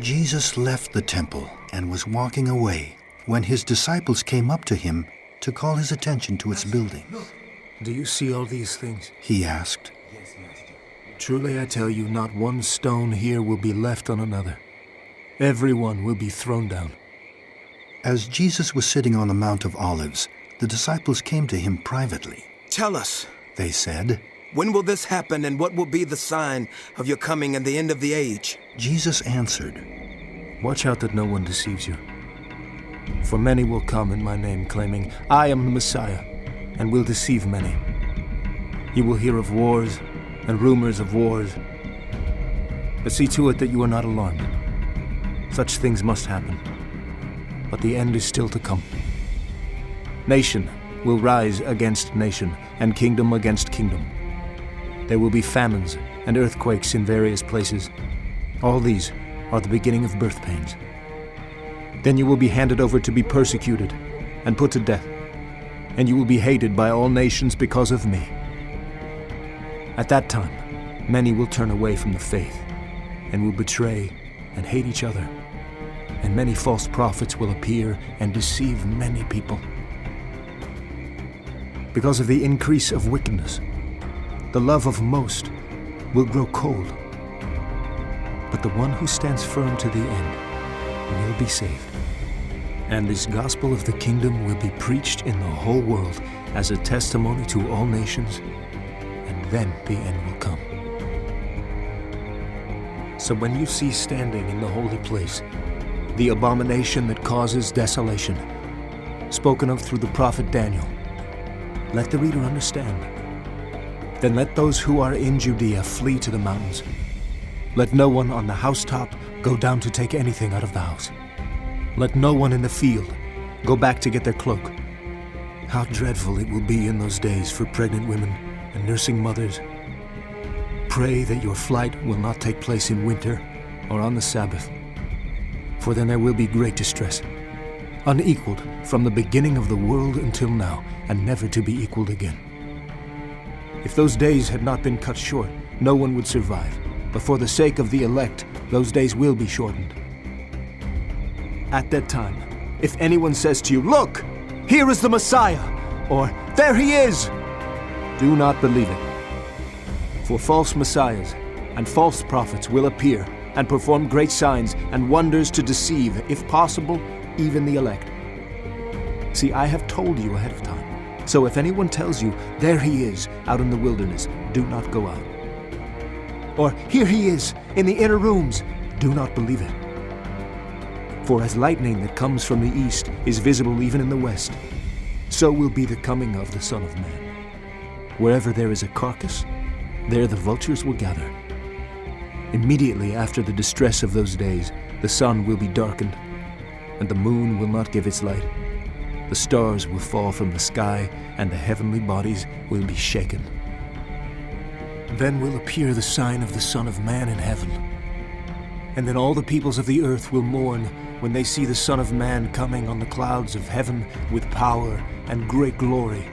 Jesus left the temple and was walking away when his disciples came up to him to call his attention to its building. Do you see all these things? He asked. Truly I tell you, not one stone here will be left on another. Every one will be thrown down. As Jesus was sitting on the Mount of Olives, the disciples came to him privately. Tell us, they said, when will this happen and what will be the sign of your coming and the end of the age? Jesus answered, Watch out that no one deceives you. For many will come in my name, claiming, I am the Messiah, and will deceive many. You will hear of wars and rumors of wars. But see to it that you are not alarmed. Such things must happen, but the end is still to come. Nation will rise against nation, and kingdom against kingdom. There will be famines and earthquakes in various places. All these are the beginning of birth pains. Then you will be handed over to be persecuted and put to death, and you will be hated by all nations because of me. At that time, many will turn away from the faith and will betray and hate each other, and many false prophets will appear and deceive many people. Because of the increase of wickedness, the love of most will grow cold. But the one who stands firm to the end will be saved. And this gospel of the kingdom will be preached in the whole world as a testimony to all nations, and then the end will come. So when you see standing in the holy place the abomination that causes desolation, spoken of through the prophet Daniel, let the reader understand. Then let those who are in Judea flee to the mountains. Let no one on the housetop go down to take anything out of the house. Let no one in the field go back to get their cloak. How dreadful it will be in those days for pregnant women and nursing mothers. Pray that your flight will not take place in winter or on the Sabbath, for then there will be great distress, unequaled from the beginning of the world until now, and never to be equaled again. If those days had not been cut short, no one would survive, but for the sake of the elect, those days will be shortened. At that time, if anyone says to you, Look, here is the Messiah, or There he is, do not believe it. For false messiahs and false prophets will appear and perform great signs and wonders to deceive, if possible, even the elect. See, I have told you ahead of time. So if anyone tells you, There he is, out in the wilderness, do not go out. Or, Here he is, in the inner rooms, do not believe it. For as lightning that comes from the east is visible even in the west, so will be the coming of the Son of Man. Wherever there is a carcass, there the vultures will gather. Immediately after the distress of those days, the sun will be darkened, and the moon will not give its light. The stars will fall from the sky, and the heavenly bodies will be shaken. Then will appear the sign of the Son of Man in heaven. And then all the peoples of the earth will mourn when they see the Son of Man coming on the clouds of heaven with power and great glory.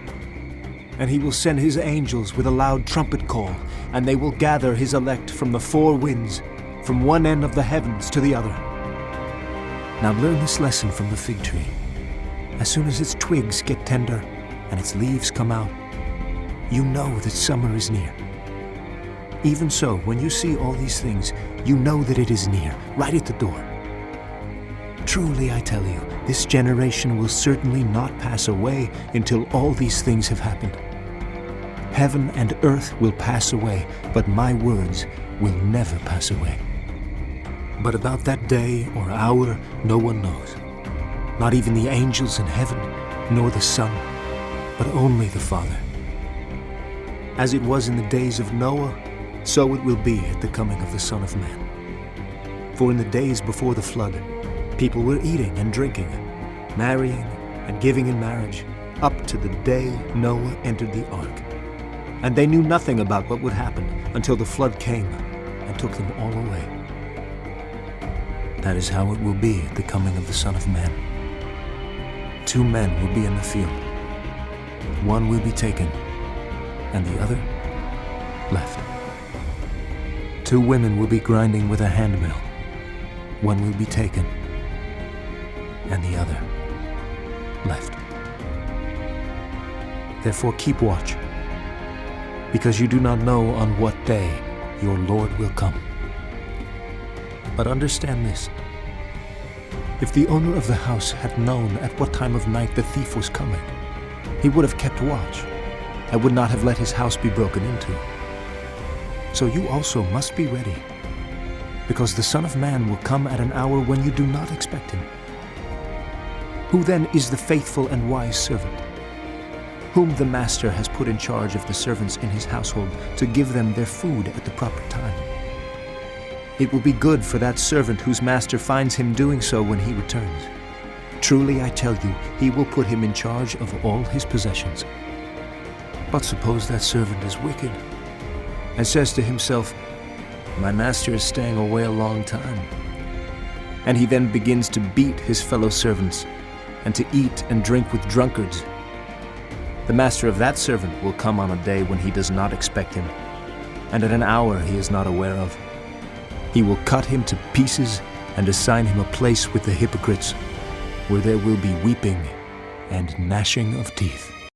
And he will send his angels with a loud trumpet call, and they will gather his elect from the four winds, from one end of the heavens to the other. Now learn this lesson from the fig tree. As soon as its twigs get tender and its leaves come out, you know that summer is near. Even so, when you see all these things, you know that it is near, right at the door. Truly, I tell you, this generation will certainly not pass away until all these things have happened. Heaven and earth will pass away, but my words will never pass away. But about that day or hour, no one knows. Not even the angels in heaven, nor the Son, but only the Father. As it was in the days of Noah, so it will be at the coming of the Son of Man. For in the days before the flood, people were eating and drinking, marrying and giving in marriage, up to the day Noah entered the ark. And they knew nothing about what would happen until the flood came and took them all away. That is how it will be at the coming of the Son of Man. 2 men will be in the field. One will be taken, and the other left. 2 women will be grinding with a handmill. one will be taken, and the other left. Therefore keep watch, because you do not know on what day your Lord will come. But understand this: if the owner of the house had known at what time of night the thief was coming, he would have kept watch and would not have let his house be broken into. So you also must be ready, because the Son of Man will come at an hour when you do not expect him. Who then is the faithful and wise servant, whom the master has put in charge of the servants in his household to give them their food at the proper time? It will be good for that servant whose master finds him doing so when he returns. Truly I tell you, he will put him in charge of all his possessions. But suppose that servant is wicked and says to himself, "My master is staying away a long time." And he then begins to beat his fellow servants and to eat and drink with drunkards. The master of that servant will come on a day when he does not expect him, and at an hour he is not aware of. He will cut him to pieces and assign him a place with the hypocrites, where there will be weeping and gnashing of teeth.